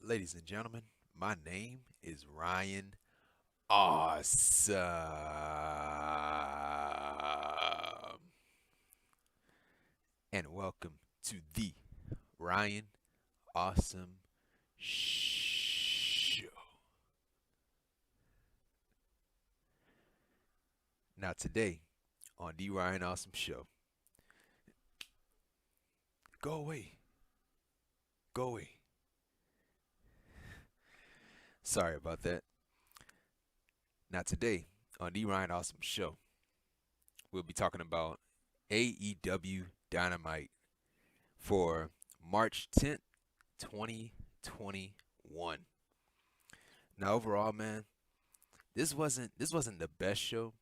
Ladies and gentlemen, my name is Ryan Awesome. And welcome to the Ryan Awesome Show. Now, today on the Ryan Awesome Show, go away, go away. Sorry about that. Now, today on the Ryan Awesome Show, we'll be talking about AEW Dynamite for March 10th, 2021. Now, overall, man, this wasn't the best show.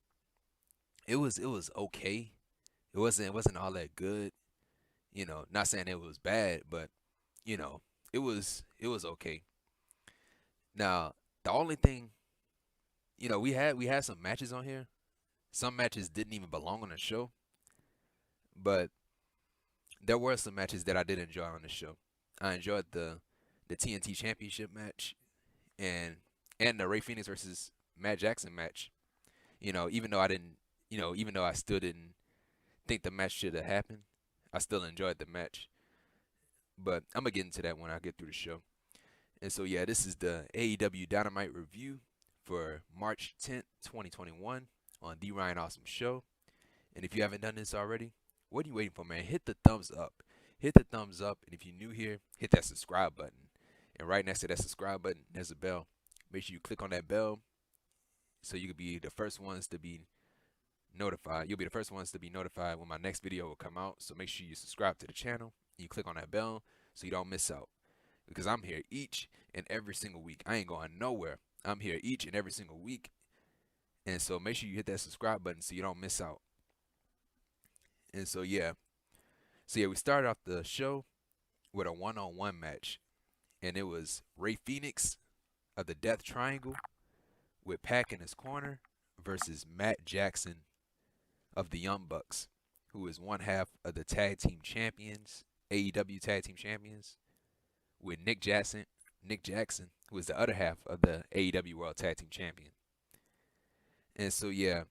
It was okay. It wasn't all that good. Not saying it was bad, but you know, it was okay. Now, the only thing, we had some matches on here. Some matches didn't even belong on the show, but there were some matches that I did enjoy on the show. I enjoyed the TNT Championship match and the Rey Fenix versus Matt Jackson match. Even though I didn't, even though I still didn't think the match should have happened, I still enjoyed the match. But I'm gonna get into that when I get through the show. And so yeah, this is the AEW Dynamite review for March 10th, 2021 on The Ryan Awesome Show. And if you haven't done this already, what are you waiting for, man? Hit the thumbs up. Hit the thumbs up. And if you're new here, hit that subscribe button. And right next to that subscribe button, there's a bell. Make sure you click on that bell so you can be the first ones to be notified. You'll be the first ones to be notified when my next video will come out. So make sure you subscribe to the channel and you click on that bell so you don't miss out. Because I'm here each and every single week. I ain't going nowhere. I'm here each and every single week. And so make sure you hit that subscribe button so you don't miss out. And so yeah. So yeah, we started off the show with a one-on-one match. And it was Rey Fenix of the Death Triangle with Pac in his corner versus Matt Jackson of the Young Bucks, who is one half of the tag team champions, AEW tag team champions, with Nick Jackson, who is the other half of the AEW World Tag Team Champion. And so yeah,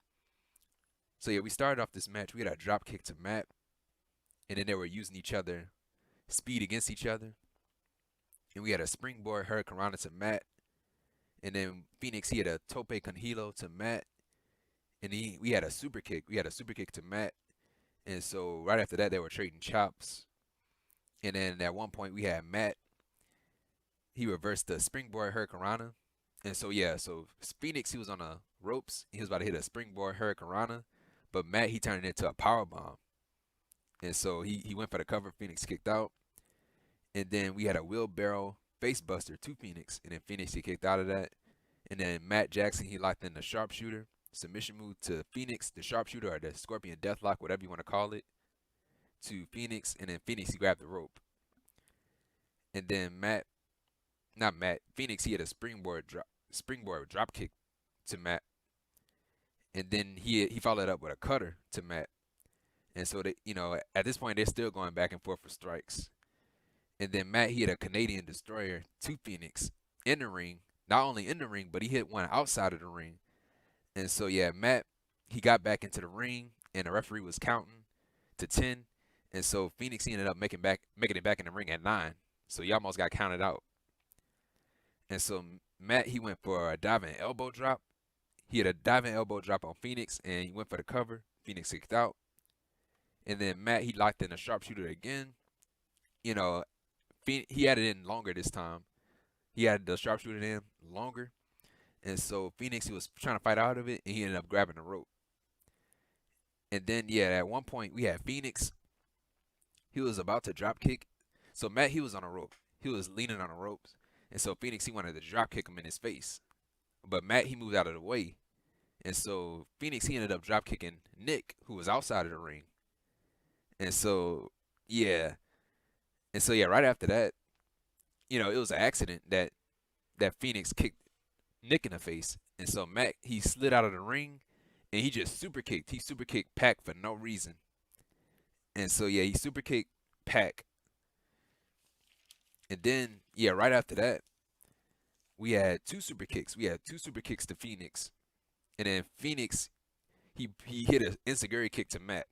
we started off this match. We had a drop kick to Matt, and then they were using each other, speed against each other. And we had a springboard hurricanrana to Matt, and then Phoenix, he had a tope con hilo to Matt, and we had a super kick. We had a super kick to Matt, and so right after that they were trading chops. And then at one point we had Matt. He reversed the springboard hurricanrana, and so yeah, so Phoenix, he was on the ropes. He was about to hit a springboard hurricanrana, but Matt, he turned it into a power bomb, and so he went for the cover. Phoenix kicked out, and then we had a wheelbarrow facebuster to Phoenix, and then Phoenix, he kicked out of that, and then Matt Jackson, he locked in the sharpshooter submission move to Phoenix, the sharpshooter or the scorpion deathlock, whatever you want to call it, to Phoenix, and then Phoenix, he grabbed the rope, and then Phoenix, he had a springboard drop kick to Matt, and then he followed up with a cutter to Matt, and so they, at this point they're still going back and forth for strikes, and then Matt, he had a Canadian destroyer to Phoenix in the ring, not only in the ring, but he hit one outside of the ring, and so yeah, Matt, he got back into the ring, and the referee was counting to 10, and so Phoenix, he ended up making it back in the ring at 9, so he almost got counted out. And so Matt, he went for a diving elbow drop. He had a diving elbow drop on Phoenix, and he went for the cover. Phoenix kicked out. And then Matt, he locked in a sharpshooter again. You know, he had it in longer this time. He had the sharpshooter in longer. And so Phoenix, he was trying to fight out of it, and he ended up grabbing the rope. And then, yeah, at one point, we had Phoenix. He was about to drop kick. So Matt, he was on a rope. He was leaning on the ropes. And so Phoenix, he wanted to drop kick him in his face. But Matt, he moved out of the way. And so Phoenix, he ended up drop kicking Nick, who was outside of the ring. And so, yeah. And so, yeah, right after that, it was an accident that Phoenix kicked Nick in the face. And so Matt, he slid out of the ring, and he just super kicked. He super kicked Pac for no reason. And so, yeah, he super kicked Pac. And then, yeah, right after that, we had two super kicks. We had two super kicks to Fenix, and then Fenix he hit an insecurity kick to Matt,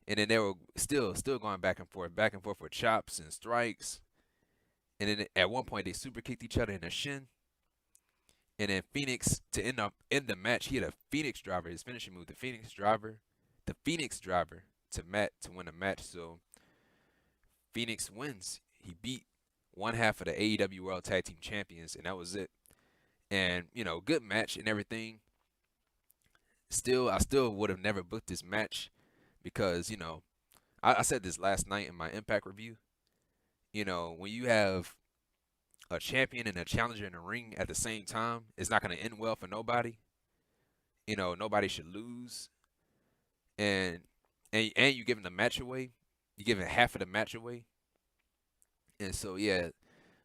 and then they were still going back and forth with chops and strikes, and then at one point they super kicked each other in the shin, and then Fenix to end the match, he had a Phoenix driver, his finishing move, the Phoenix driver to Matt to win the match. So Phoenix wins. He beat one half of the AEW World Tag Team Champions, and that was it. And good match and everything. I still would have never booked this match because I said this last night in my Impact review. When you have a champion and a challenger in the ring at the same time, it's not going to end well for nobody. Nobody should lose, and you giving the match away. You're giving half of the match away. And so, yeah,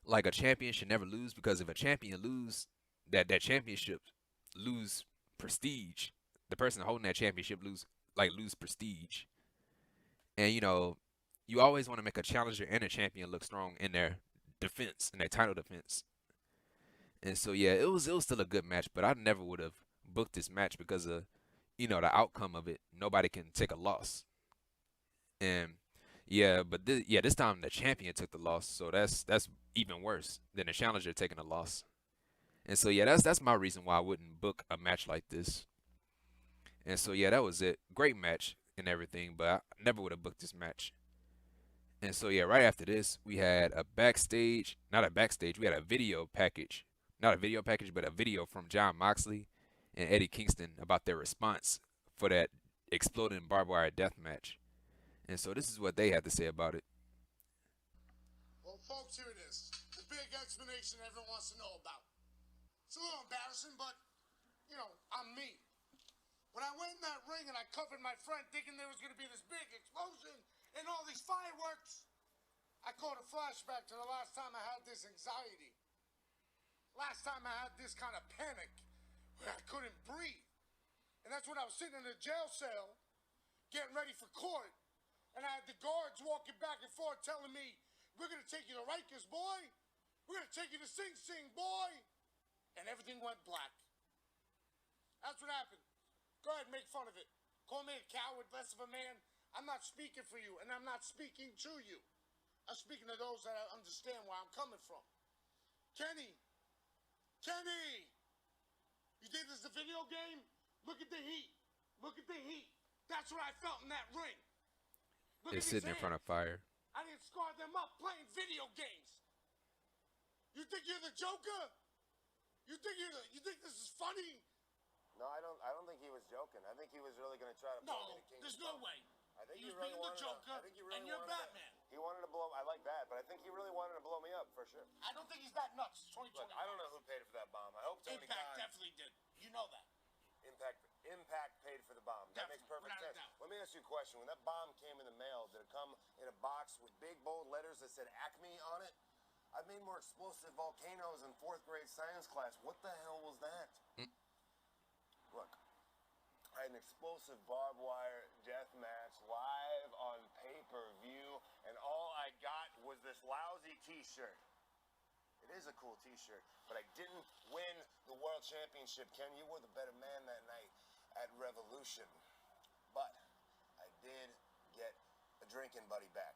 like a champion should never lose, because if a champion lose, that championship lose prestige. The person holding that championship lose prestige. And you always want to make a challenger and a champion look strong in their defense, in their title defense. And so, yeah, it was still a good match, but I never would have booked this match because of the outcome of it. Nobody can take a loss. And yeah, but this time the champion took the loss, so that's even worse than the challenger taking a loss. And so, yeah, that's my reason why I wouldn't book a match like this. And so, yeah, that was it. Great match and everything, but I never would have booked this match. And so, yeah, right after this, we had we had a video package. Not a video package, but a video from Jon Moxley and Eddie Kingston about their response for that exploding barbed wire death match. And so this is what they had to say about it. Well, folks, here it is. The big explanation everyone wants to know about. It's a little embarrassing, but, I'm me. When I went in that ring and I covered my friend thinking there was going to be this big explosion and all these fireworks, I caught a flashback to the last time I had this anxiety. Last time I had this kind of panic where I couldn't breathe. And that's when I was sitting in a jail cell getting ready for court. And I had the guards walking back and forth telling me, we're going to take you to Rikers, boy. We're going to take you to Sing Sing, boy. And everything went black. That's what happened. Go ahead, make fun of it. Call me a coward, less of a man. I'm not speaking for you, and I'm not speaking to you. I'm speaking to those that understand where I'm coming from. Kenny! You think this is a video game? Look at the heat. That's what I felt in that ring. They're sitting in front of fire. I didn't scar them up playing video games. You think you're the Joker? You think this is funny? No, I don't think he was joking. I think he was really going to try to blow me to Kingston. There's no way. I think he was being the Joker, and you're Batman. He wanted to blow. I like that, but I think he really wanted to blow me up for sure. I don't think he's that nuts. 2020. Look, I don't know who paid for that bomb. I hope Tony Impact definitely did. You know that. Impact paid for the bomb. That makes perfect sense. Let me ask you a question. When that bomb came in the mail, did it come in a box with big bold letters that said Acme on it? I made more explosive volcanoes in 4th grade science class. What the hell was that? Look, I had an explosive barbed wire death match live on pay-per-view, and all I got was this lousy t-shirt. It is a cool t-shirt, but I didn't win the world championship. Ken, you were the better man that night at Revolution. But I did get a drinking buddy back.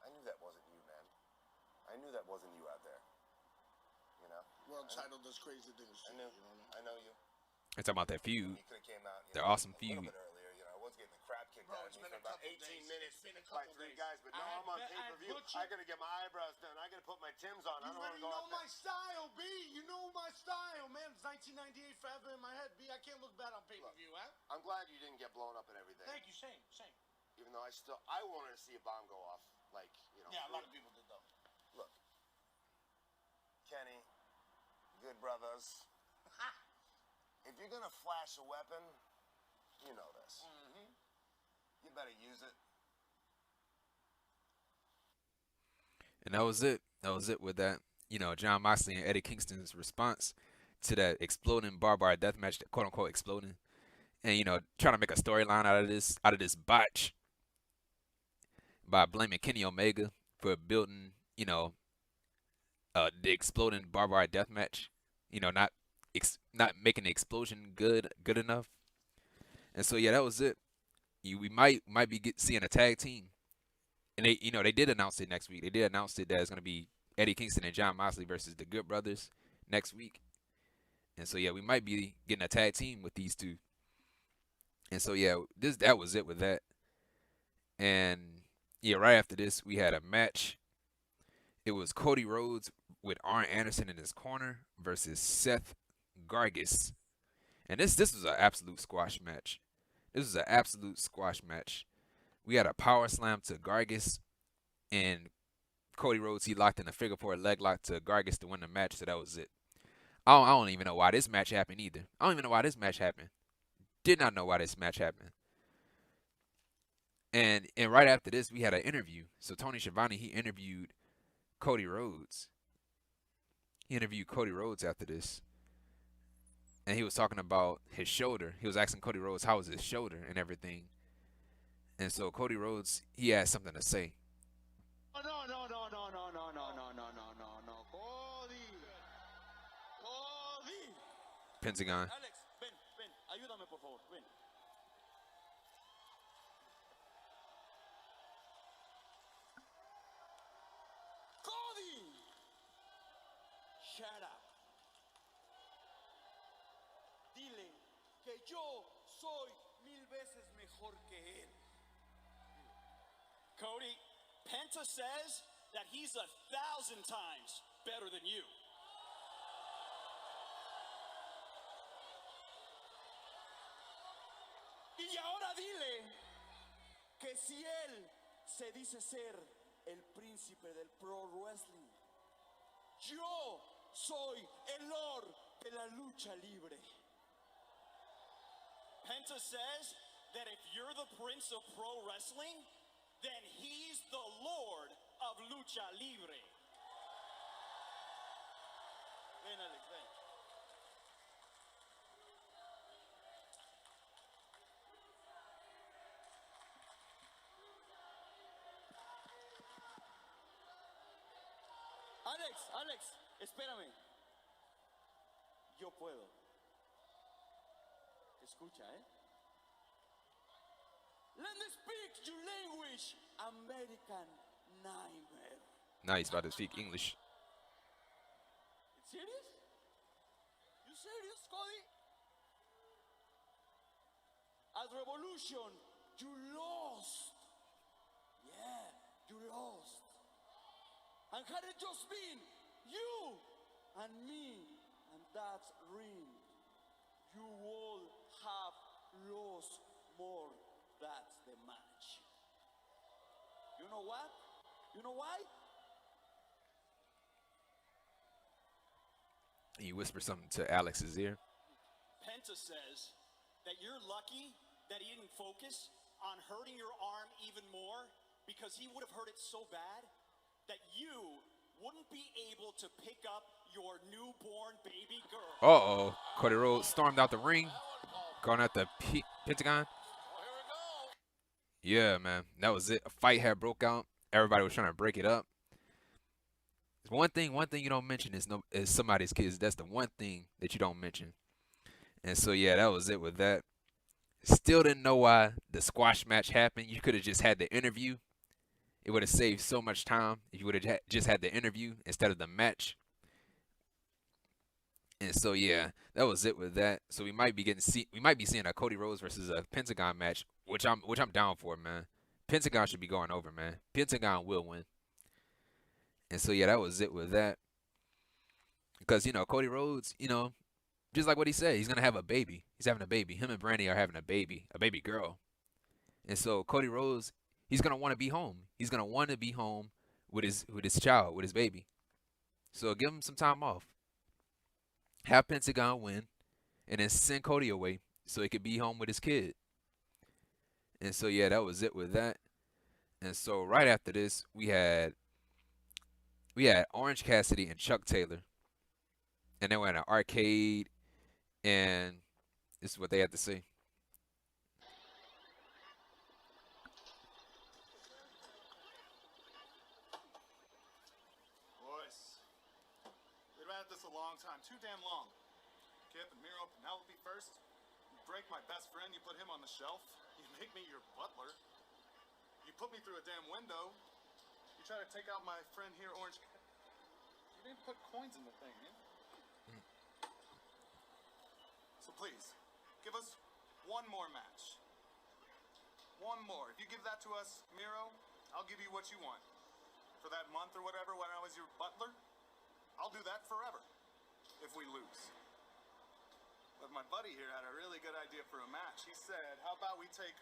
I knew that wasn't you, man. I knew that wasn't you out there. World title does crazy things. I know you. It's talking about that feud. He could have came out, Their awesome feud. A little bit earlier, I was getting the crap kicked out of me for about 18 minutes by 3 guys, but now I'm on pay-per-view. I gotta get my eyebrows done. I gotta put my Timbs on. I don't want to go out there. You know my style, B. You know my style, man. It's 1998 forever in my head, B. I can't look bad on pay-per-view, huh? I'm glad you didn't get blown up and everything. Thank you, same. Even though I wanted to see a bomb go off, Yeah, a lot of people did though. Look, Kenny, Good Brothers. If you're gonna flash a weapon, you know this. You better use it. And that was it. That was it with that. Jon Moxley and Eddie Kingston's response to that exploding barbed wire death match, quote unquote exploding, and trying to make a storyline out of this botch by blaming Kenny Omega for building, the exploding barbed wire death match. You know, not making the explosion good enough. And so yeah, that was it. We might be seeing a tag team, and they did announce it next week. They did announce it that it's gonna be Eddie Kingston and John Moxley versus the Good Brothers next week. And so yeah, we might be getting a tag team with these two. And so yeah, that was it with that. And yeah, right after this, we had a match. It was Cody Rhodes with Arn Anderson in his corner versus Seth Gargis. And this was an absolute squash match. This was an absolute squash match. We had a power slam to Gargis, and Cody Rhodes, he locked in a figure four leg lock to Gargis to win the match, so that was it. I don't even know why this match happened either. I don't even know why this match happened. Did not know why this match happened. And right after this, we had an interview. So Tony Schiavone, he interviewed Cody Rhodes. He interviewed Cody Rhodes after this. And he was talking about his shoulder. He was asking Cody Rhodes how was his shoulder and everything. And so Cody Rhodes, he had something to say. No. Cody. Pentagon. Alex, ven. Ayúdame, por favor. Ven. Cody. Shut up. Dile que yo soy 1000 veces mejor que él. Cody, Penta says that he's 1,000 times better than you. Y ahora dile que si él se dice ser el príncipe del pro wrestling, yo soy el Lord de la lucha libre. Penta says that if you're the prince of pro wrestling, then he's the Lord of lucha libre. Ven, Alex, ven. Alex, espérame. Yo puedo. Escucha, ¿eh? Let me speak your language, American Nightmare. Now he's about to speak English. Serious? You serious, Cody? At Revolution, you lost. Yeah, you lost. And had it just been you and me and that ring, you would have lost more. That's the match. You know what? You know why? He whispered something to Alex's ear. Penta says that you're lucky that he didn't focus on hurting your arm even more, because he would have hurt it so bad that you wouldn't be able to pick up your newborn baby girl. Uh-oh. Cody Rhodes stormed out the ring, going at the Pentagon. Yeah, man. That was it. A fight had broke out. Everybody was trying to break it up. One thing you don't mention is somebody's kids. That's the one thing that you don't mention. And so, yeah, that was it with that. Still didn't know why the squash match happened. You could have just had the interview. It would have saved so much time if you would have just had the interview instead of the match. And so, yeah, that was it with that. So we might be seeing a Cody Rhodes versus a Pentagon match, which I'm down for, man. Pentagon should be going over, man. Pentagon will win. And so, yeah, that was it with that. Because, Cody Rhodes, just like what he said, he's going to have a baby. He's having a baby. Him and Brandy are having a baby girl. And so Cody Rhodes, he's going to want to be home. He's going to want to be home with his child, with his baby. So give him some time off. Have Pentagon win, and then send Cody away so he could be home with his kid. And so, yeah, that was it with that. And so right after this, we had Orange Cassidy and Chuck Taylor. And they were in an arcade, and this is what they had to say. Boys, this a long time, too damn long. Kip and Miro, Penelope first. You break my best friend, you put him on the shelf. You make me your butler. You put me through a damn window. You try to take out my friend here, Orange. You didn't put coins in the thing, man. So please, give us one more match. One more. If you give that to us, Miro, I'll give you what you want. For that month or whatever when I was your butler, I'll do that forever. If we lose. But my buddy here had a really good idea for a match. He said, how about we take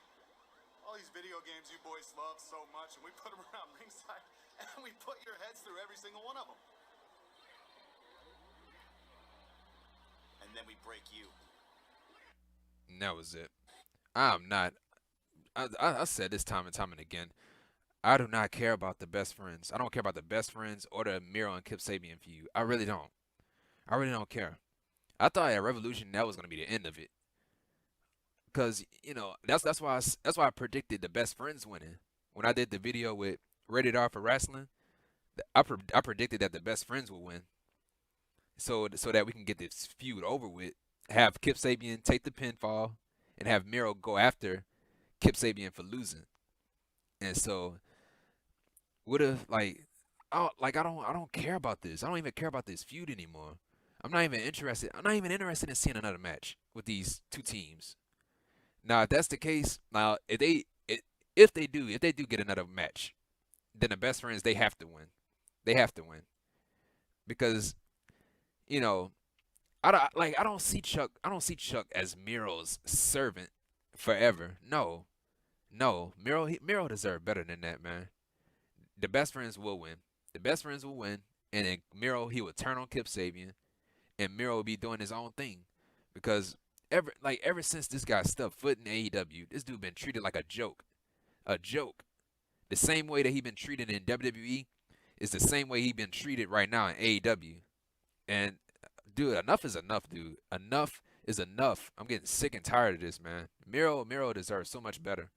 all these video games you boys love so much and we put them around ringside and we put your heads through every single one of them. And then we break you. And that was it. I'm not. I said this time and time and again. I do not care about the best friends. I don't care about the best friends or the Miro and Kip Sabian feud. I really don't. I really don't care. I thought at Revolution that was gonna be the end of it. Cause that's why I predicted the best friends winning when I did the video with Rated R for Wrestling. I predicted that the best friends would win, so that we can get this feud over with. Have Kip Sabian take the pinfall and have Miro go after Kip Sabian for losing. And so I don't care about this. I don't even care about this feud anymore. I'm not even interested in seeing another match with these two teams. Now, if that's the case, now if they do get another match, then the best friends, they have to win. They have to win. Because I don't see Chuck as Miro's servant forever. No. Miro deserves better than that, man. The best friends will win. The best friends will win, and then Miro, he will turn on Kip Sabian, and Miro will be doing his own thing. Because ever since this guy stepped foot in AEW, this dude been treated like a joke. A joke. The same way that he been treated in WWE is the same way he been treated right now in AEW. And dude, enough is enough, dude. Enough is enough. I'm getting sick and tired of this, man. Miro deserves so much better.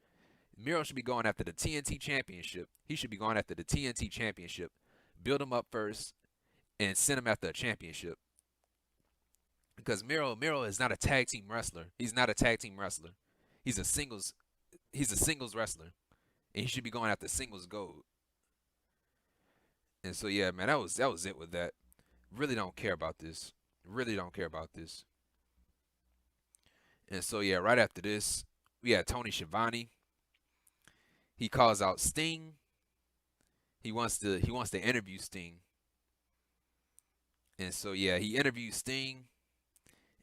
Miro should be going after the TNT Championship. He should be going after the TNT Championship. Build him up first and send him after a championship. Because Miro is not a tag team wrestler. He's not a tag team wrestler. He's a singles wrestler. And he should be going after singles gold. And so yeah, man, that was it with that. Really don't care about this. Really don't care about this. And so yeah, right after this, we had Tony Schiavone. He calls out Sting. He wants to interview Sting. And so yeah, he interviewed Sting.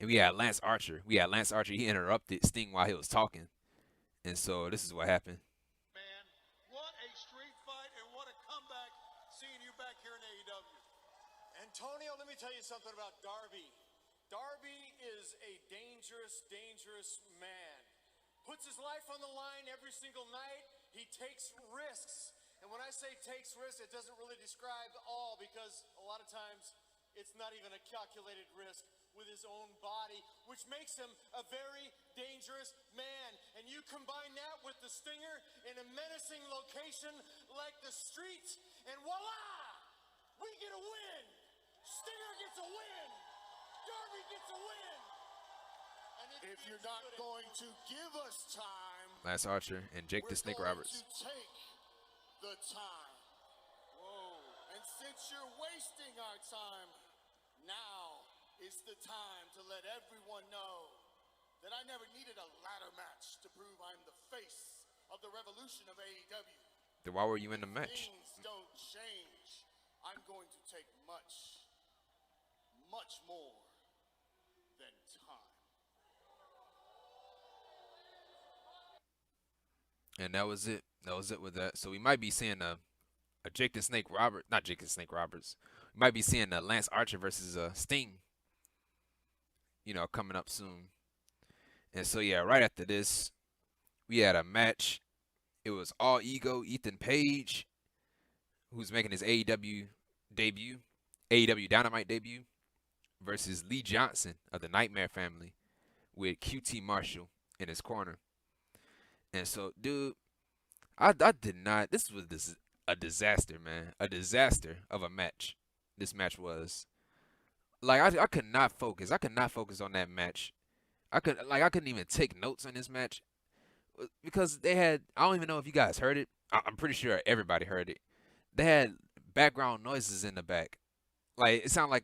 And we had Lance Archer. He interrupted Sting while he was talking. And so this is what happened. Man, what a street fight and what a comeback seeing you back here in AEW. Antonio, let me tell you something about Darby. Darby is a dangerous, dangerous man. Puts his life on the line every single night. He takes risks. And when I say takes risks, it doesn't really describe all, because a lot of times it's not even a calculated risk with his own body, which makes him a very dangerous man. And you combine that with the Stinger in a menacing location like the streets, and voila! We get a win! Stinger gets a win! Darby gets a win! If you're not going to give us time, Lance Archer and Jake the Snake Roberts. To take the time. Whoa. And since you're wasting our time, now is the time to let everyone know that I never needed a ladder match to prove I'm the face of the revolution of AEW. Then why were you in the match? Things don't change. I'm going to take much, much more than time. And that was it. That was it with that. So we might be seeing a Jake the Snake Roberts, not Jake the Snake Roberts. We might be seeing a Lance Archer versus Sting, coming up soon. And so yeah, right after this, we had a match. It was All Ego Ethan Page, who's making his AEW Dynamite debut, versus Lee Johnson of the Nightmare Family with QT Marshall in his corner. And so, dude, I did not. This was a disaster, man. A disaster of a match. This match was. Like I could not focus. I could not focus on that match. I couldn't even take notes on this match because they had. I don't even know if you guys heard it. I'm pretty sure everybody heard it. They had background noises in the back. Like it sounded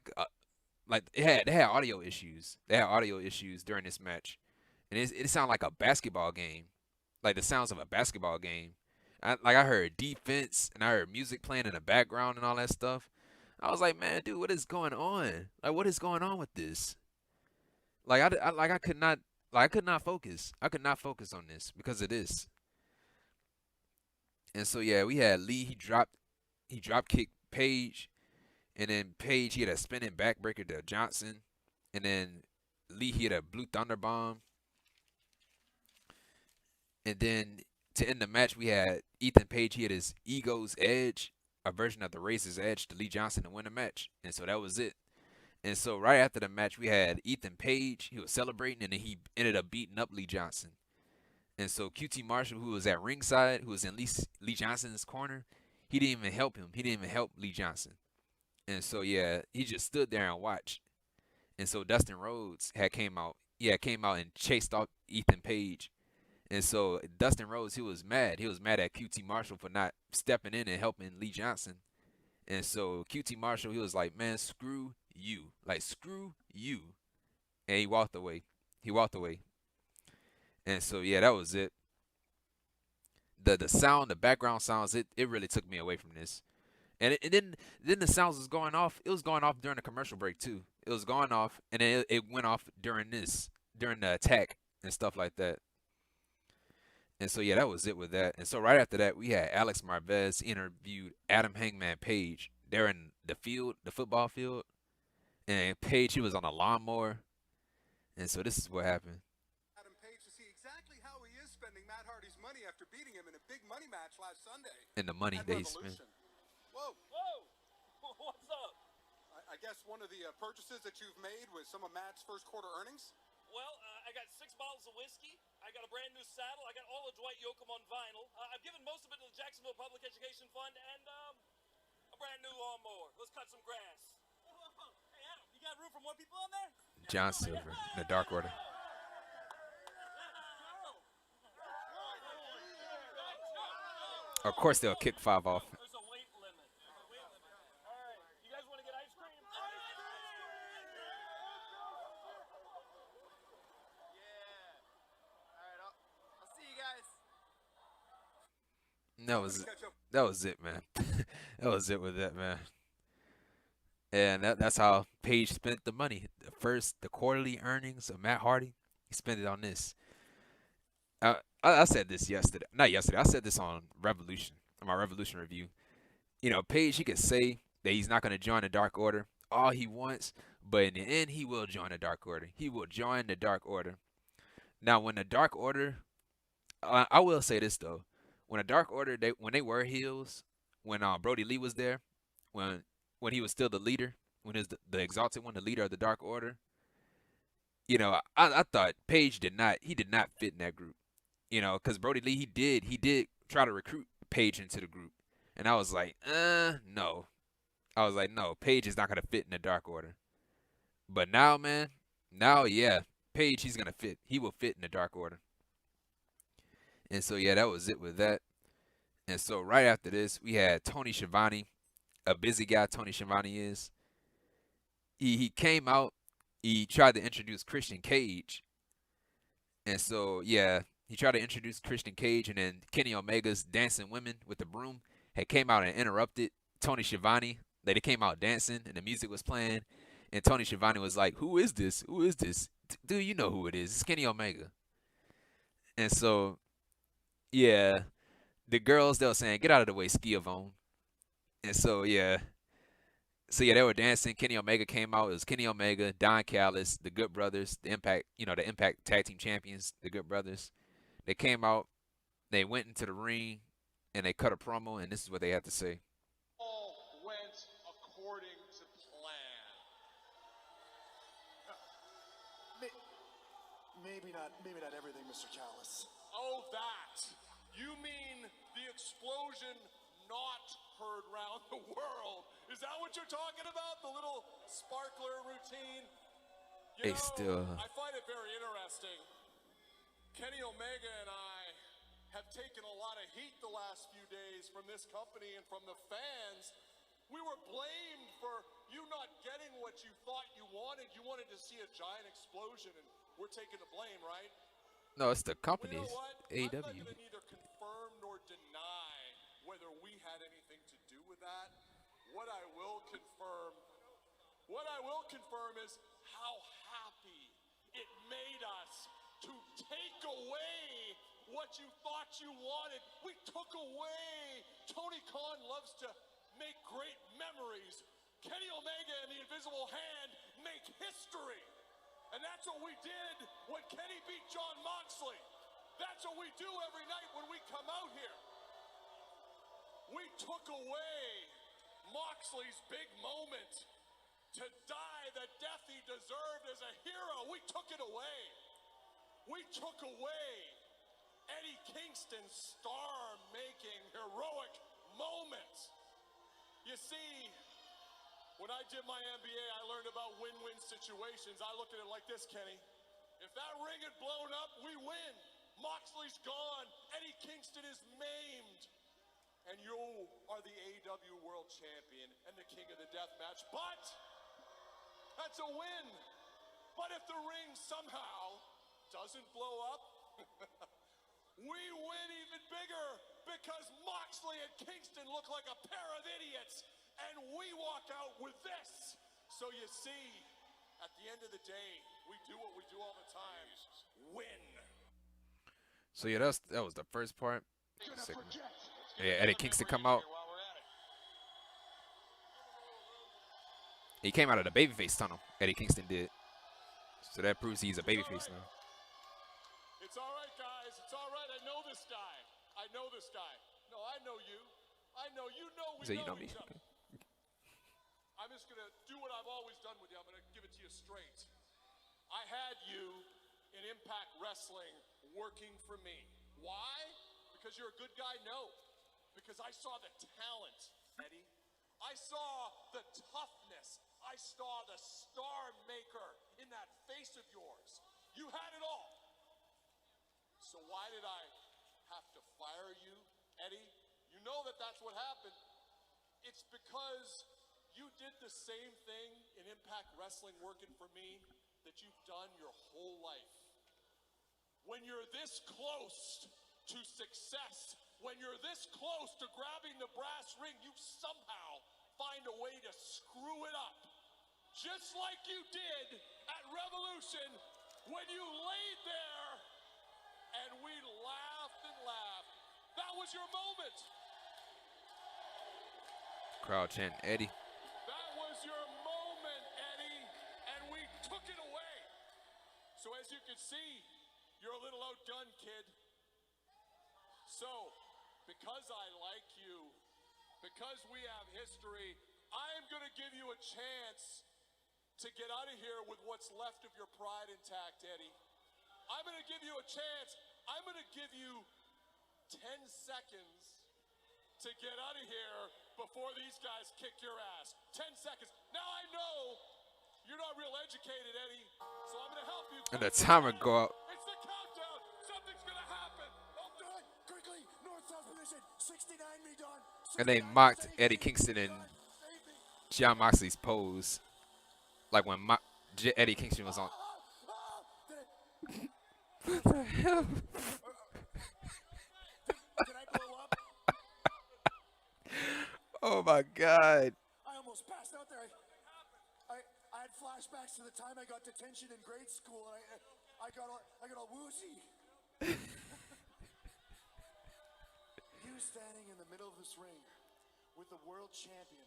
like they had audio issues. They had audio issues during this match, and it sounded like a basketball game, like the sounds of a basketball game. I heard defense and I heard music playing in the background and all that stuff. I was like, man, dude, what is going on? Like, what is going on with this? I could not focus. I could not focus on this because of this. And so yeah, we had Lee. He drop kicked Page, and then Page he had a spinning backbreaker to Johnson, and then Lee he had a blue thunder bomb, and then to end the match we had Ethan Page. He had his Ego's Edge, a version of the Razor's Edge to Lee Johnson to win the match, and so that was it. And so right after the match we had Ethan Page. He was celebrating, and then he ended up beating up Lee Johnson. And so QT Marshall, who was at ringside, who was in Lee Johnson's corner, he didn't even help him. He didn't even help Lee Johnson. And so yeah, he just stood there and watched. And so Dustin Rhodes came out and chased off Ethan Page. And so Dustin Rhodes, he was mad. He was mad at QT Marshall for not stepping in and helping Lee Johnson. And so QT Marshall, he was like, man, screw you. Like, screw you. And he walked away. And so yeah, that was it. The sound, the background sounds, it really took me away from this. And then the sounds was going off. It was going off during the commercial break too. It was going off, and then it went off during the attack and stuff like that. And so yeah, that was it with that. And so right after that, we had Alex Marvez interviewed Adam Hangman Page. They're in the field, the football field, and Page he was on a lawnmower. And so this is what happened. Adam Page to see exactly how he is spending Matt Hardy's money after beating him in a big money match last Sunday. And the money that he spent. Whoa. What's up? I guess one of the purchases that you've made was some of Matt's first quarter earnings? Well, I got 6 bottles of whiskey. I got a brand new saddle. I got all of Dwight Yoakam on vinyl. I've given most of it to the Jacksonville Public Education Fund and a brand new lawnmower. Let's cut some grass. Hey, Adam, you got room for more people on there? John Silver in the Dark Order. Of course, they'll kick 5 off. There's a weight limit. All right, you guys want to get ice cream? That was it, man. That was it with that, man. And that's how Page spent the money. The quarterly earnings of Matt Hardy, he spent it on this. I said this yesterday. Not yesterday. I said this on Revolution, on my Revolution review. You know, Page, he could say that he's not going to join the Dark Order all he wants, but in the end, he will join the Dark Order. He will join the Dark Order. Now, when the Dark Order, I will say this, though. When the Dark Order, when they were heels, when Brody Lee was there, when he was still the leader, when he was the Exalted One, the leader of the Dark Order, you know, I thought Page did not fit in that group. You know, because Brody Lee, he did try to recruit Page into the group. And I was like, no. I was like, no, Page is not going to fit in the Dark Order. But now, man, yeah, Page, he's going to fit. He will fit in the Dark Order. And so, yeah, that was it with that. And so right after this, we had Tony Schiavone, a busy guy Tony Schiavone is. He came out, he tried to introduce Christian Cage. And so, yeah, he tried to introduce Christian Cage, and then Kenny Omega's Dancing Women with the broom had came out and interrupted Tony Schiavone. They came out dancing, and the music was playing. And Tony Schiavone was like, who is this? Who is this? Dude, you know who it is. It's Kenny Omega. And so, yeah, the girls, they were saying, get out of the way, Schiavone. And so, yeah. So, yeah, they were dancing. Kenny Omega came out. It was Kenny Omega, Don Callis, the Good Brothers, the Impact Tag Team Champions, the Good Brothers. They came out. They went into the ring, and they cut a promo, and this is what they had to say. All went according to plan. Maybe not everything, Mr. Callis. Oh, that. You mean the explosion not heard round the world? Is that what you're talking about? The little sparkler routine. They still. I find it very interesting. Kenny Omega and I have taken a lot of heat the last few days from this company and from the fans. We were blamed for you not getting what you thought you wanted. You wanted to see a giant explosion, and we're taking the blame, right? No, it's the companies. Well, you know what? AEW. I'm not going to neither confirm nor deny whether we had anything to do with that. What I will confirm is how happy it made us to take away what you thought you wanted. We took away. Tony Khan loves to make great memories. Kenny Omega and the Invisible Hand make history. And that's what we did when Kenny beat John Moxley. That's what we do every night when we come out here. We took away Moxley's big moment to die the death he deserved as a hero. We took it away. We took away Eddie Kingston's star-making heroic moments. You see, when I did my MBA, I learned about win-win situations. I look at it like this, Kenny. If that ring had blown up, we win. Moxley's gone. Eddie Kingston is maimed. And you are the AEW World Champion and the King of the Deathmatch. But that's a win. But if the ring somehow doesn't blow up, we win even bigger because Moxley and Kingston look like a pair of idiots. And we walk out with this. So you see, at the end of the day, we do what we do all the time. Win. So yeah, that was the first part. Yeah, Eddie Kingston come out. He came out of the babyface tunnel. Eddie Kingston did. So that proves he's a babyface now. It's all right, guys. It's all right. I know this guy. I know this guy. No, I know you. I know you. Know we So you know know me. each other. I'm just going to do what I've always done with you. I'm going to give it to you straight. I had you in Impact Wrestling working for me. Why? Because you're a good guy? No. Because I saw the talent, Eddie. I saw the toughness. I saw the star maker in that face of yours. You had it all. So why did I have to fire you, Eddie? You know that that's what happened. It's because you did the same thing in Impact Wrestling working for me that you've done your whole life. When you're this close to success, when you're this close to grabbing the brass ring, you somehow find a way to screw it up. Just like you did at Revolution when you laid there and we laughed and laughed. That was your moment. Crowd chant Eddie. That was your moment, Eddie, and we took it away. So as you can see, you're a little outdone, kid. So, because I like you, because we have history, I am going to give you a chance to get out of here with what's left of your pride intact, Eddie. I'm going to give you a chance. I'm going to give you 10 seconds to get out of here before these guys kick your ass. 10 seconds. Now I know you're not real educated, Eddie, so I'm going to help you. And the timer go out. It's the countdown. Something's going to happen. Oh, done. Quickly, north-south position. 69 me done. And they mocked Eddie Kingston and John Moxley's pose. Like when Eddie Kingston was on. What the hell? Did I blow up? Oh my God. I almost passed out there. I had flashbacks to the time I got detention in grade school, and I got all woozy. You standing in the middle of this ring with the world champion,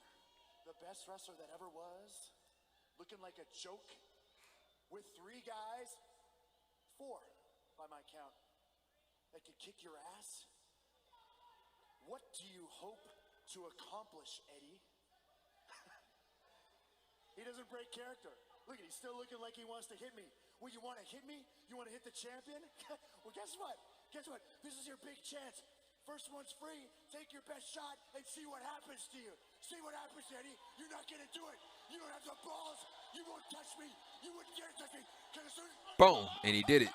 the best wrestler that ever was, looking like a joke, with 3 guys, 4 by my count, that could kick your ass. What do you hope to accomplish, Eddie? He doesn't break character. Look at, he's still looking like he wants to hit me. Well, you want to hit me? You want to hit the champion? Well, guess what? Guess what? This is your big chance. First one's free. Take your best shot and see what happens to you. See what happens, Eddie. You're not going to do it. You don't have the balls, you won't touch me. You wouldn't dare touch me. Boom, and he did it.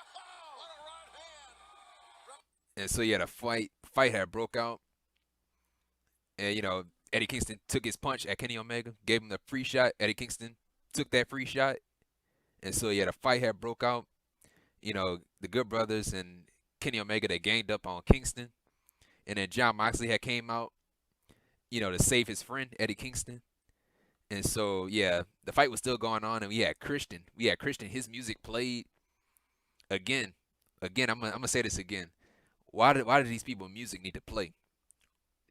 And so yeah, the fight had broke out, and Eddie Kingston took his punch at Kenny Omega, gave him the free shot. Eddie Kingston took that free shot, and so yeah, the fight had broke out. The Good Brothers and Kenny Omega, they ganged up on Kingston, and then Jon Moxley had came out, to save his friend Eddie Kingston. And so yeah, the fight was still going on, and we had Christian. His music played again. I'm gonna say this again. Why did these people music need to play?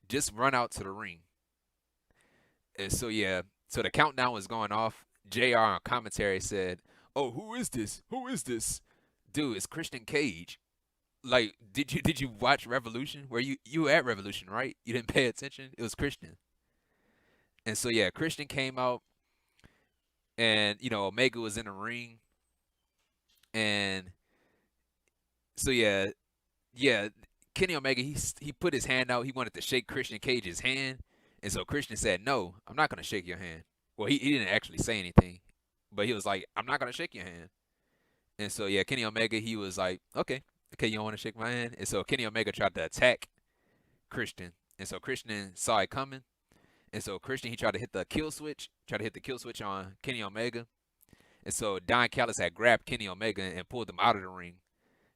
Just run out to the ring. And so yeah, so the countdown was going off. JR on commentary said, "Oh, who is this? Who is this?" Dude, it's Christian Cage. Like, did you watch Revolution? Where you were at Revolution, right? You didn't pay attention? It was Christian. And so yeah, Christian came out, and Omega was in the ring, and so yeah, Kenny Omega he put his hand out. He wanted to shake Christian Cage's hand, and so Christian said, "No, I'm not gonna shake your hand." Well, he didn't actually say anything, but he was like, "I'm not gonna shake your hand." And so yeah, Kenny Omega, he was like, "Okay, you don't want to shake my hand." And so Kenny Omega tried to attack Christian, and so Christian saw it coming. And so Christian, he tried to hit the kill switch on Kenny Omega. And so Don Callis had grabbed Kenny Omega and pulled him out of the ring.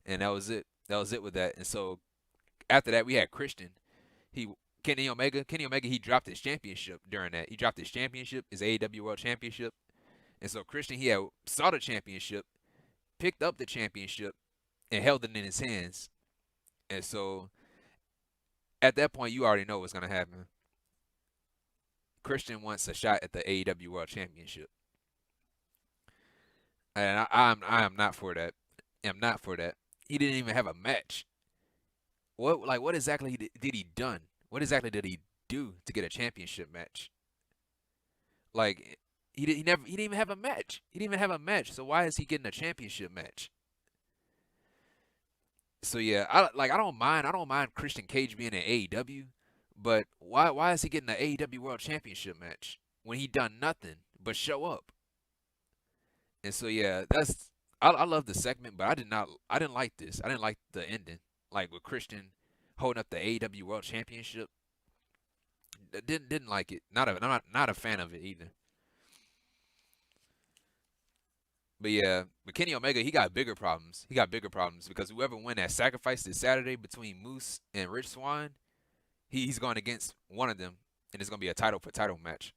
And that was it. That was it with that. And so after that, we had Christian. Kenny Omega, he dropped his championship during that. He dropped his championship, his AEW World Championship. And so Christian, he saw the championship, picked up the championship, and held it in his hands. And so at that point, you already know what's going to happen. Christian wants a shot at the AEW World Championship, and I am not for that. I'm not for that. He didn't even have a match. What exactly did he done? What exactly did he do to get a championship match? Like he didn't even have a match. He didn't even have a match. So why is he getting a championship match? So yeah, I don't mind Christian Cage being in AEW. But why is he getting an AEW World Championship match when he done nothing but show up? And so yeah, I love the segment, but I didn't like this. I didn't like the ending, like with Christian holding up the AEW World Championship. Didn't like it. I'm not a fan of it either. But yeah, Kenny Omega, he got bigger problems. Because whoever won that sacrifice this Saturday between Moose and Rich Swann, he's going against one of them, and it's going to be a title for title match.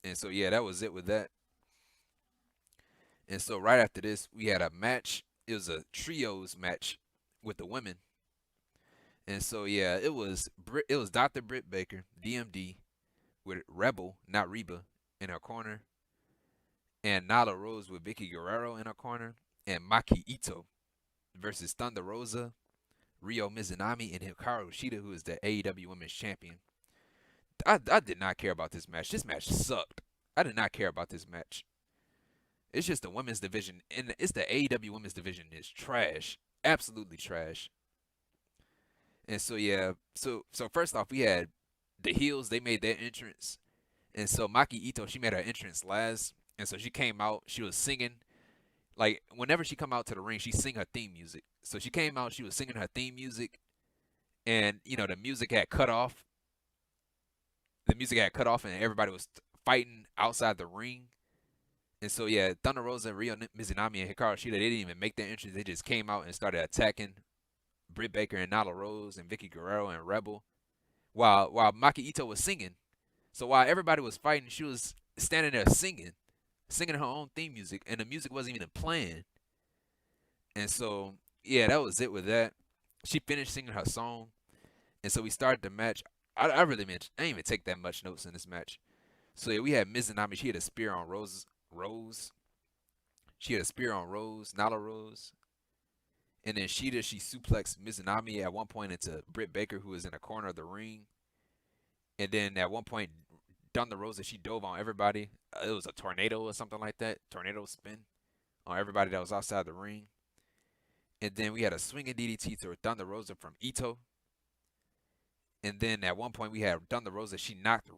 And so, yeah, that was it with that. And so right after this, we had a match. It was a trios match with the women. And so, yeah, it was Dr. Britt Baker, D.M.D., with Rebel, not Reba, in her corner. And Nyla Rose with Vickie Guerrero in her corner. And Maki Itoh versus Thunder Rosa, Ryo Mizunami, and Hikaru Shida, who is the AEW Women's Champion. I did not care about this match. This match sucked. I did not care about this match. It's just the women's division, and it's the AEW Women's Division is trash. Absolutely trash. And so, yeah. So first off, we had the heels. They made their entrance. And so Maki Itoh, she made her entrance last. And so she came out. She was singing. Like, whenever she come out to the ring, she sing her theme music. So she came out, she was singing her theme music, and, the music had cut off. And everybody was fighting outside the ring. And so, yeah, Thunder Rosa, Ryo Mizunami, and Hikaru Shida, they didn't even make their entrance. They just came out and started attacking Britt Baker and Nyla Rose and Vickie Guerrero and Rebel while Maki Itoh was singing. So while everybody was fighting, she was standing there singing her own theme music, and the music wasn't even playing. And so, yeah, that was it with that. She finished singing her song, and so we started the match. I didn't even take that much notes in this match. So, yeah, we had Mizunami. She had a spear on Rose. She had a spear on Rose, Nyla Rose. And then she suplexed Mizunami at one point into Britt Baker, who was in the corner of the ring. And then at one point, Thunder Rosa, she dove on everybody. It was a tornado or something like that. Tornado spin on everybody that was outside the ring. And then we had a swinging DDT to Thunder Rosa from Itoh. And then at one point we had Thunder Rosa. She knocked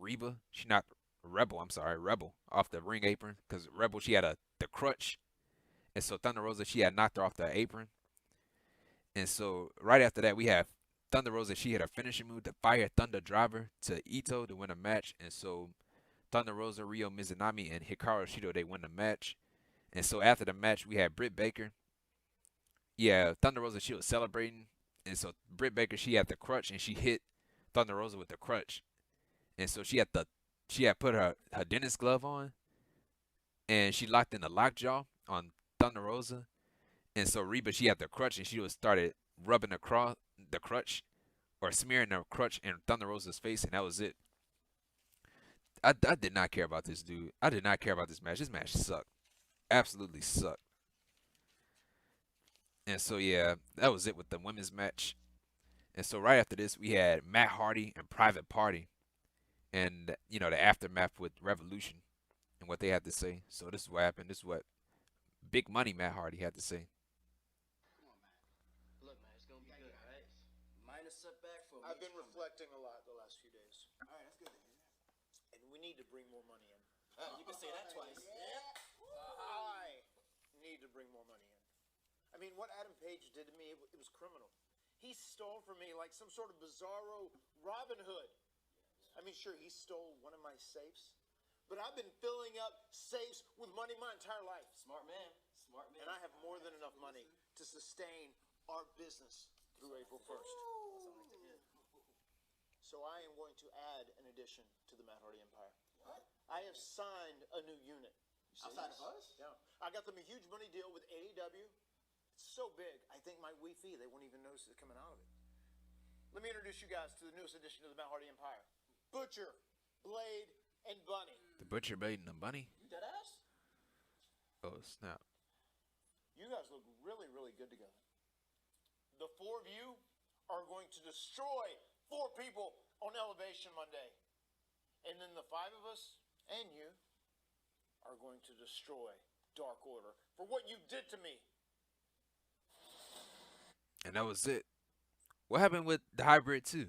Rebel off the ring apron, because Rebel, she had the crutch, and so Thunder Rosa, she had knocked her off the apron. And so right after that, we have Thunder Rosa, she had a finishing move, the Fire Thunder Driver to Itoh to win a match. And so Thunder Rosa, Ryo Mizunami, and Hikaru Shida, they win the match. And so after the match, we had Britt Baker. Yeah, Thunder Rosa, she was celebrating. And so Britt Baker, she had the crutch, and she hit Thunder Rosa with the crutch. And so she had put her dentist glove on, and she locked in the lockjaw on Thunder Rosa. And so Reba, she had the crutch, and she started rubbing the crutch, or smearing the crutch in Thunder Rosa's face, and that was it. I did not care about this dude. I did not care about this match. This match sucked. Absolutely sucked. And so, yeah, that was it with the women's match. And so right after this, we had Matt Hardy and Private Party, and, you know, the aftermath with Revolution and what they had to say. So this is what happened. This is what Big Money Matt Hardy had to say. I've been reflecting a lot the last few days. All right, that's good to hear. And we need to bring more money in. You can say that twice. I need to bring more money in. I mean, what Adam Page did to me, it was criminal. He stole from me like some sort of bizarro Robin Hood. I mean, sure, he stole one of my safes, but I've been filling up safes with money my entire life. Smart man. Smart man. And I have more than enough money to sustain our business through April 1st. So I am going to add an addition to the Matt Hardy Empire. What? I have signed a new unit. Outside of us? Yeah. I got them a huge money deal with AEW. It's so big, I think my Wi-Fi, they won't even notice it coming out of it. Let me introduce you guys to the newest addition to the Matt Hardy Empire. Butcher, Blade, and Bunny. The Butcher, Blade, and the Bunny? You dead ass? Oh, snap. You guys look really, really good together. The four of you are going to destroy 4 people on Elevation Monday. And then the 5 of us and you are going to destroy Dark Order for what you did to me. And that was it. What happened with the Hybrid 2?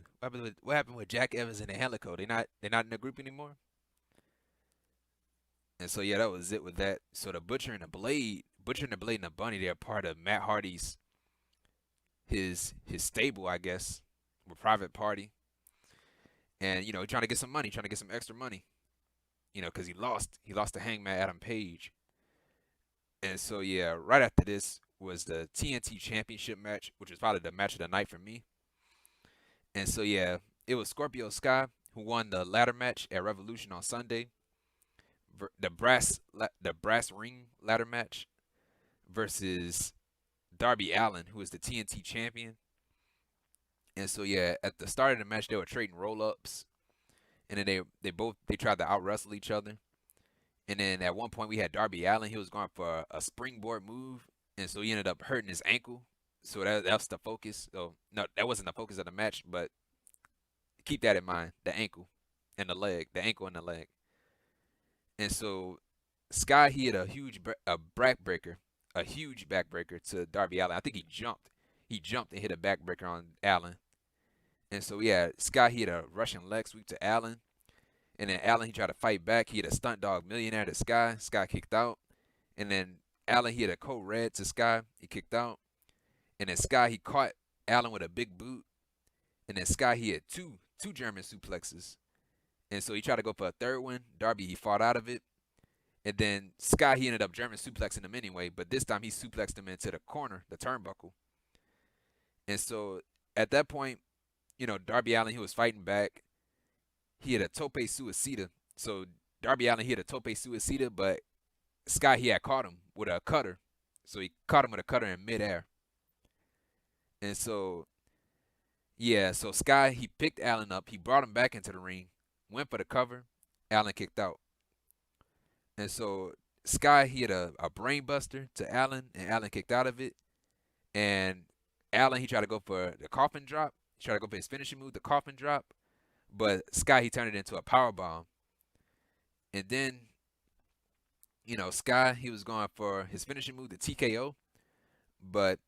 What happened with Jack Evans and the Helico? They're not in the group anymore? And so yeah, that was it with that. So the Butcher and the Blade and the Bunny, they're part of Matt Hardy's his stable, I guess, with Private Party. And, you know, trying to get some money, trying to get some extra money. You know, because he lost to Hangman Adam Page. And so, yeah, right after this was the TNT Championship match, which was probably the match of the night for me. And so, yeah, it was Scorpio Sky who won the ladder match at Revolution on Sunday. The brass ring ladder match versus Darby Allin, who is the TNT champion. And so, yeah, at the start of the match, they were trading roll-ups. And then they tried to out-wrestle each other. And then at one point, we had Darby Allin. He was going for a springboard move. And so he ended up hurting his ankle. So that's the focus. So, no, that wasn't the focus of the match. But keep that in mind, the ankle and the leg. The ankle and the leg. And so Sky, he had a huge backbreaker. A huge backbreaker to Darby Allin. I think he jumped. He jumped and hit a backbreaker on Allin. And so, yeah, Sky, he had a Russian leg sweep to Allin. And then Allin, he tried to fight back. He had a stunt dog millionaire to Sky. Sky kicked out. And then Allin, he had a code red to Sky. He kicked out. And then Sky, he caught Allin with a big boot. And then Sky, he had two German suplexes. And so he tried to go for a third one. Darby, he fought out of it. And then Sky, he ended up German suplexing him anyway. But this time he suplexed him into the corner, the turnbuckle. And so at that point, you know, Darby Allin, he was fighting back. He had a tope suicida. So Darby Allin, he had a tope suicida, but Sky, he had caught him with a cutter. So he caught him with a cutter in midair. And so, yeah, so Sky, he picked Allin up. He brought him back into the ring, went for the cover. Allin kicked out. And so Sky, he had a brain buster to Allin, and Allin kicked out of it. And Allin, he tried to go for the coffin drop. He tried to go for his finishing move, the coffin drop. But Sky, he turned it into a power bomb. And then, you know, Sky, he was going for his finishing move, the TKO. But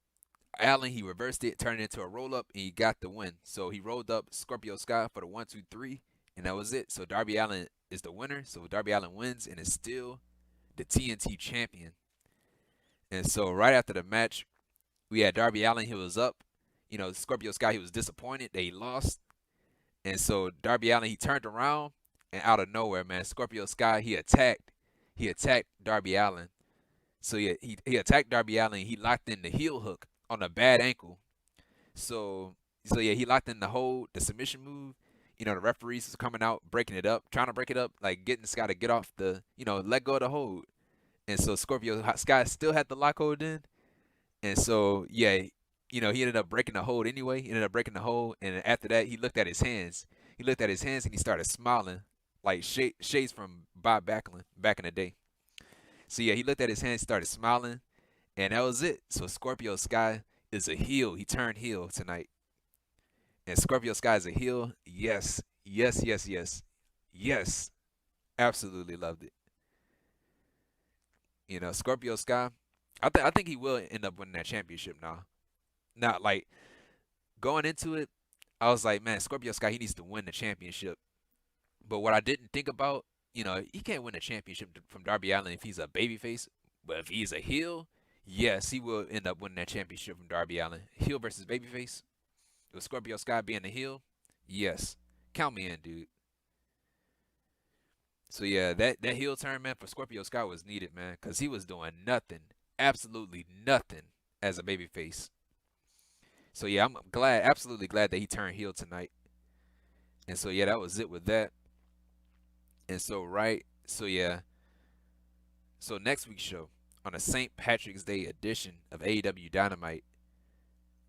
Allin, he reversed it, turned it into a roll-up, and he got the win. So he rolled up Scorpio Sky for the 1, 2, 3, and that was it. So Darby Allin is the winner. So Darby Allin wins and is still the TNT champion. And so right after the match, we had Darby Allin. He was up. Scorpio Sky, he was disappointed that he lost. And so Darby Allin, he turned around, and out of nowhere, man, Scorpio Sky, he attacked Darby Allin. So he attacked Darby Allin. He locked in the heel hook on a bad ankle. So he locked in the submission move. The referees was coming out, breaking it up, trying to break it up, like getting Sky to get off let go of the hold. And so Scorpio Sky still had the lock hold in. And so, he ended up breaking the hold anyway. He ended up breaking the hold. And after that, he looked at his hands. And he started smiling like shades from Bob Backlund back in the day. So, he looked at his hands, started smiling. And that was it. So, Scorpio Sky is a heel. He turned heel tonight. And Scorpio Sky is a heel. Yes. Yes, yes, yes. Yes. Absolutely loved it. Scorpio Sky, I think he will end up winning that championship now. Now, like, going into it, I was like, man, Scorpio Sky, he needs to win the championship. But what I didn't think about, he can't win the championship from Darby Allin if he's a babyface. But if he's a heel, yes, he will end up winning that championship from Darby Allin. Heel versus babyface. With Scorpio Sky being the heel, yes. Count me in, dude. So, yeah, that heel turn, man, for Scorpio Sky was needed, man, because he was doing nothing, absolutely nothing as a babyface. So, yeah, I'm absolutely glad that he turned heel tonight. And so, yeah, that was it with that. And so, so next week's show, on the St. Patrick's Day edition of AEW Dynamite,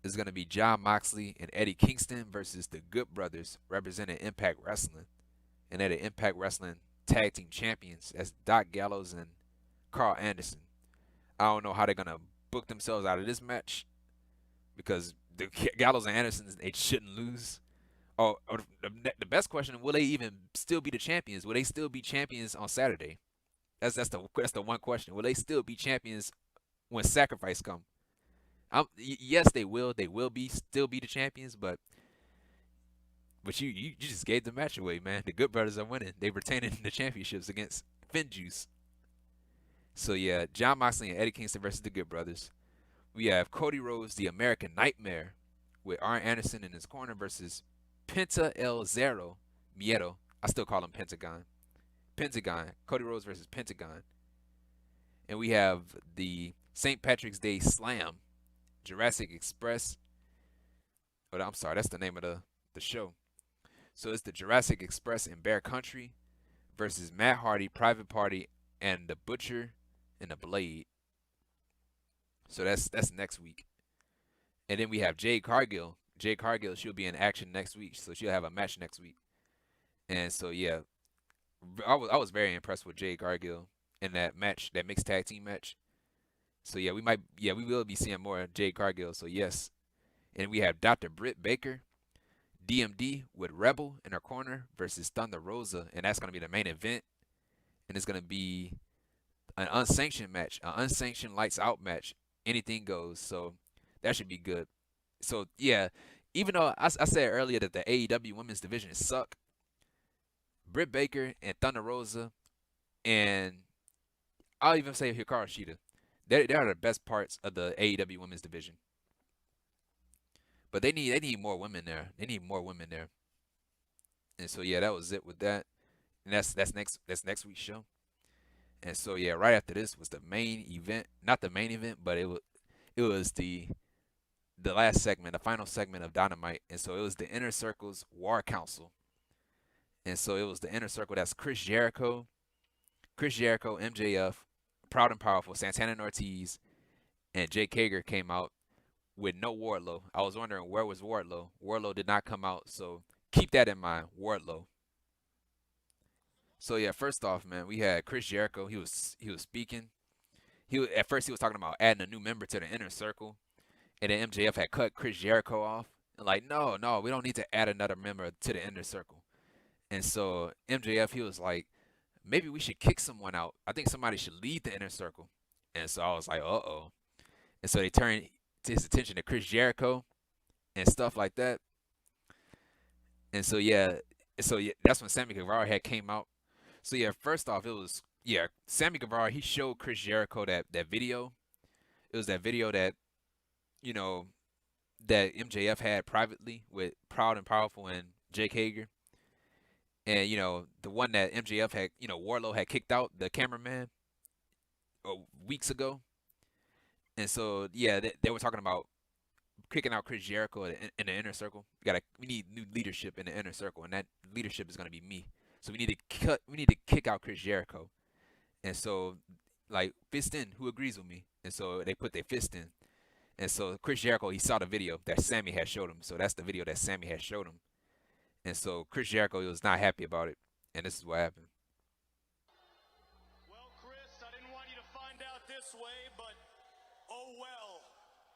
is going to be Jon Moxley and Eddie Kingston versus the Good Brothers, representing Impact Wrestling. And they're the Impact Wrestling Tag Team Champions. That's Doc Gallows and Karl Anderson. I don't know how they're going to book themselves out of this match, because the Gallows and Anderson, they shouldn't lose. Or the best question, will they even still be the champions? Will they still be champions on Saturday? That's the one question. Will they still be champions when Sacrifice come? Yes, they will. They will still be the champions, but you just gave the match away, man. The Good Brothers are winning. They're retaining the championships against Finjuice. So, yeah, Jon Moxley and Eddie Kingston versus the Good Brothers. We have Cody Rhodes, the American Nightmare, with Arn Anderson in his corner versus Penta El Zero Miedo. I still call him Pentagon. Cody Rhodes versus Pentagon. And we have the St. Patrick's Day Slam, Jurassic Express. Oh, I'm sorry, that's the name of the show. So it's the Jurassic Express in Bear Country versus Matt Hardy, Private Party, and the Butcher and the Blade. So that's next week. And then we have Jade Cargill. Jade Cargill, she'll be in action next week, so she'll have a match next week. And so, yeah, I was very impressed with Jade Cargill in that match, that mixed tag team match. So, yeah, we will be seeing more of Jade Cargill, so yes. And we have Dr. Britt Baker, D.M.D. with Rebel in her corner versus Thunder Rosa, and that's going to be the main event. And it's going to be an unsanctioned match, an unsanctioned lights out match. Anything goes, so that should be good. So, yeah, even though I said earlier that the AEW women's division suck, Britt Baker and Thunder Rosa, and I'll even say Hikaru Shida, they are the best parts of the AEW women's division. But they need more women there. They need more women there. And so, yeah, that was it with that. And that's next week's show. And so, yeah, right after this was the main event. Not the main event, but it was the last segment, the final segment of Dynamite. And so it was the Inner Circle's War Council. And so it was the Inner Circle. That's Chris Jericho, MJF, Proud and Powerful, Santana and Ortiz, and Jake Hager came out with no Wardlow. I was wondering, where was Wardlow? Wardlow did not come out, so keep that in mind, Wardlow. So, yeah, first off, man, we had Chris Jericho. He was speaking. At first he was talking about adding a new member to the Inner Circle, and then MJF had cut Chris Jericho off. And like, no, we don't need to add another member to the Inner Circle. And so MJF, he was like, maybe we should kick someone out. I think somebody should lead the Inner Circle. And so I was like, uh-oh. And so they turned his attention to Chris Jericho and stuff like that. And so, yeah, that's when Sammy Guevara had came out. So yeah, first off, it was Sammy Guevara. He showed Chris Jericho that video. It was that video that you know that MJF had privately with Proud and Powerful and Jake Hager, and the one that MJF had, Wardlow had kicked out the cameraman weeks ago. And so yeah, they were talking about kicking out Chris Jericho in the inner circle. We need new leadership in the inner circle, and that leadership is gonna be me. So we need to kick out Chris Jericho. And so like fist in, who agrees with me? And so they put their fist in. And so Chris Jericho, he saw the video that Sammy had showed him. So that's the video that Sammy had showed him. And so Chris Jericho, he was not happy about it. And this is what happened. Well, Chris, I didn't want you to find out this way, but oh well.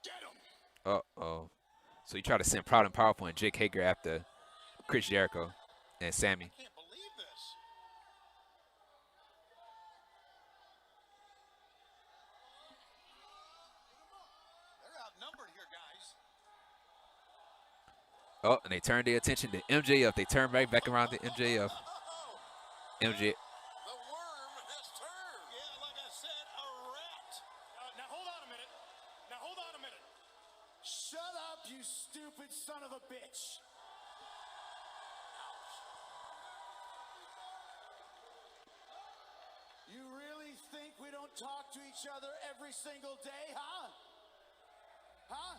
Get him! Uh-oh. So he tried to send Proud and Powerful and Jake Hager after Chris Jericho and Sammy. I can't believe this. They're outnumbered here, guys. Oh, and they turned their attention to MJF. They turned right back around to MJF. MJ. The worm has turned. Yeah, like I said, a rat. Now hold on a minute. Shut up, you stupid son of a bitch. You really think we don't talk to each other every single day, huh? Huh?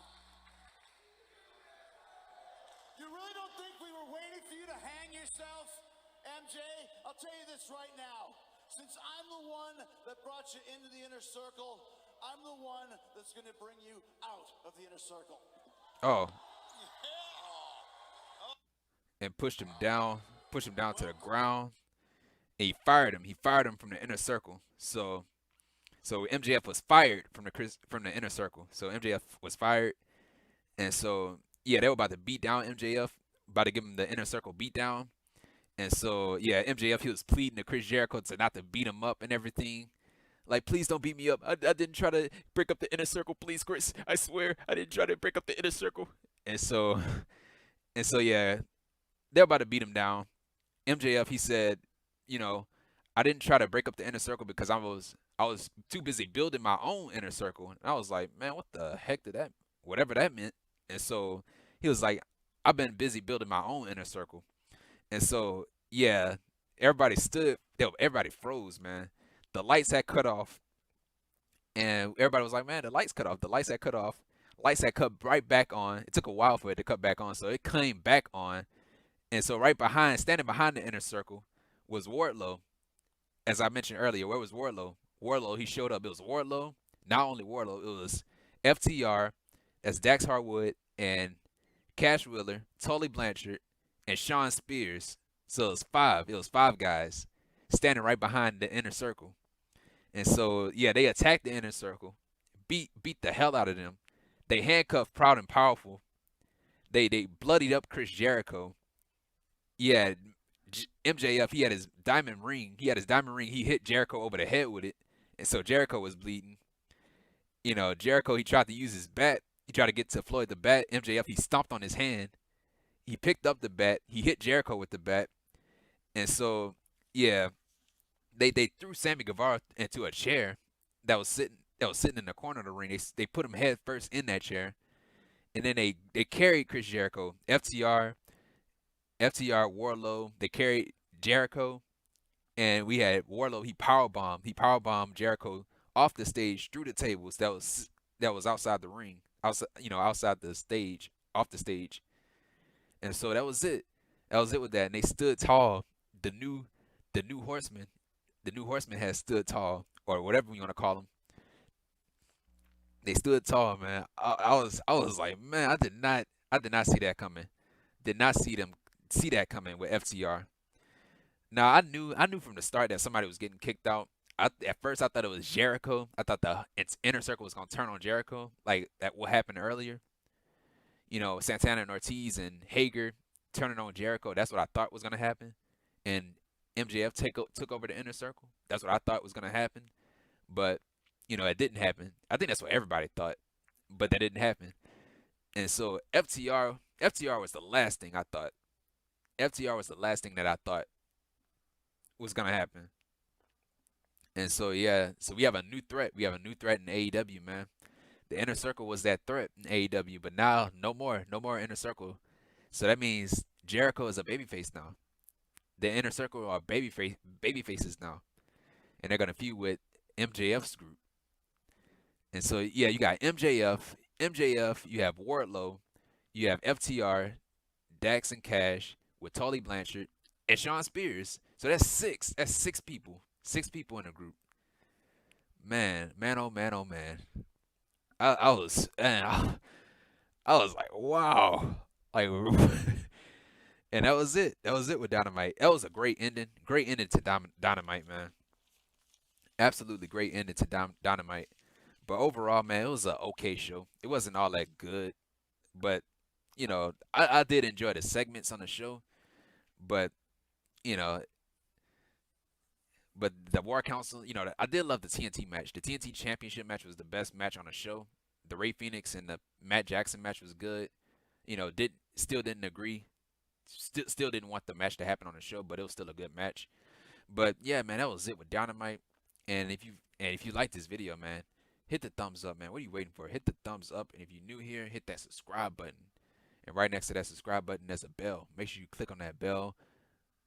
You really don't think we were waiting for you to hang yourself, MJ? I'll tell you this right now. Since I'm the one that brought you into the inner circle, I'm the one that's going to bring you out of the inner circle. Oh. And pushed him down to the ground. And he fired him. He fired him from the inner circle. So MJF was fired from the inner circle. So MJF was fired. And so yeah, they were about to beat down MJF, about to give him the inner circle beat down. And so yeah, MJF, he was pleading to Chris Jericho to not to beat him up and everything. Like, please don't beat me up. I didn't try to break up the inner circle, please, Chris. I swear, I didn't try to break up the inner circle. And so yeah, they're about to beat him down. MJF, he said, I didn't try to break up the inner circle because I was too busy building my own inner circle. And I was like, man, what the heck whatever that meant. And so he was like, I've been busy building my own inner circle. And so yeah, everybody froze, man. The lights had cut off, and everybody was like, man, the lights cut off. The lights had cut off. Lights had cut right back on. It took a while for it to cut back on, so it came back on. And so standing behind the inner circle was Wardlow. As I mentioned earlier, where was Wardlow? Wardlow, he showed up. It was Wardlow. Not only Wardlow, it was FTR, as Dax Harwood, and Cash Wheeler, Tully Blanchard, and Sean Spears. So it was five. It was five guys standing right behind the inner circle. And so yeah, they attacked the inner circle, beat the hell out of them. They handcuffed Proud and Powerful. They bloodied up Chris Jericho. Yeah, MJF, he had his diamond ring. He hit Jericho over the head with it, and so Jericho was bleeding. Jericho, he tried to use his bat. He tried to get to Floyd the bat. MJF, he stomped on his hand. He picked up the bat. He hit Jericho with the bat. And so yeah, they threw Sammy Guevara into a chair that was sitting in the corner of the ring. They put him head first in that chair, and then they carried Chris Jericho, FTR, Wardlow. They carried Jericho, and we had Wardlow. He powerbombed Jericho off the stage through the tables. That was outside the ring, outside the stage, off the stage. And so that was it. That was it with that. And they stood tall. The new horseman has stood tall, or whatever you want to call them. They stood tall, man. I was like, man, I did not see that coming. Did not see that coming with FTR. Now I knew from the start that somebody was getting kicked out. At first I thought it was Jericho. I thought its inner circle was gonna turn on Jericho, like that what happened earlier. Santana and Ortiz and Hager turning on Jericho. That's what I thought was gonna happen. And MJF took over the inner circle. That's what I thought was going to happen. But, it didn't happen. I think that's what everybody thought. But that didn't happen. And so FTR was the last thing I thought. FTR was the last thing that I thought what's gonna happen. And so yeah, so we have a new threat. We have a new threat in AEW, man. The Inner Circle was that threat in AEW, but now no more, no more Inner Circle. So that means Jericho is a babyface now. The Inner Circle are babyfaces now, and they're gonna feud with MJF's group. And so yeah, you got MJF, you have Wardlow, you have FTR, Dax and Cash with Tully Blanchard and Sean Spears. So that's six. That's six people. Six people in a group. Man, man, oh man, oh man. I was, man, I was like, wow, like, and that was it. That was it with Dynamite. That was a great ending. Great ending to Dynamite, man. Absolutely great ending to Dynamite. But overall, man, it was a okay show. It wasn't all that good, but you know, I did enjoy the segments on the show. But you know, but the War Council, you know, I did love the TNT match. The TNT Championship match was the best match on the show. The Rey Fenix and the Matt Jackson match was good. You know, still didn't agree. Still didn't want the match to happen on the show, but it was still a good match. But yeah, man, that was it with Dynamite. And if you like this video, man, hit the thumbs up, man. What are you waiting for? Hit the thumbs up, and if you're new here, hit that subscribe button. And right next to that subscribe button, there's a bell. Make sure you click on that bell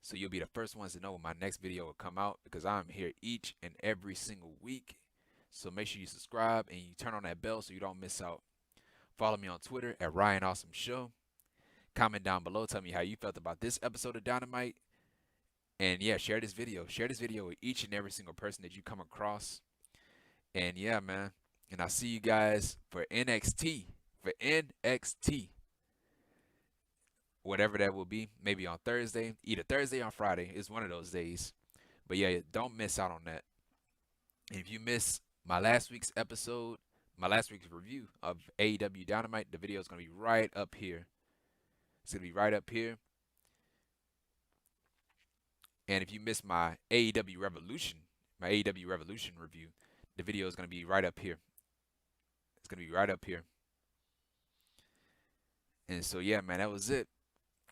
so you'll be the first ones to know when my next video will come out, because I'm here each and every single week. So make sure you subscribe and you turn on that bell so you don't miss out. Follow me on Twitter at Ryan Awesome Show. Comment down below. Tell me how you felt about this episode of Dynamite. And yeah, share this video. Share this video with each and every single person that you come across. And yeah, man. And I'll see you guys for NXT. For NXT. Whatever that will be. Maybe on Thursday. Either Thursday or Friday. It's one of those days. But yeah, don't miss out on that. And if you miss my last week's episode, my last week's review of AEW Dynamite, the video is going to be right up here. It's going to be right up here. And if you missed my AEW Revolution review, the video is going to be right up here. It's going to be right up here. And so, yeah, man, that was it.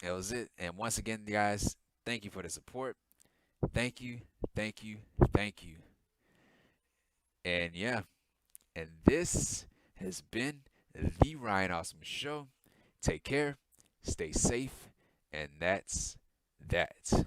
That was it. And once again, guys, thank you for the support. Thank you, thank you, thank you. And yeah, and this has been the Ryan Awesome Show. Take care, stay safe, and that's that.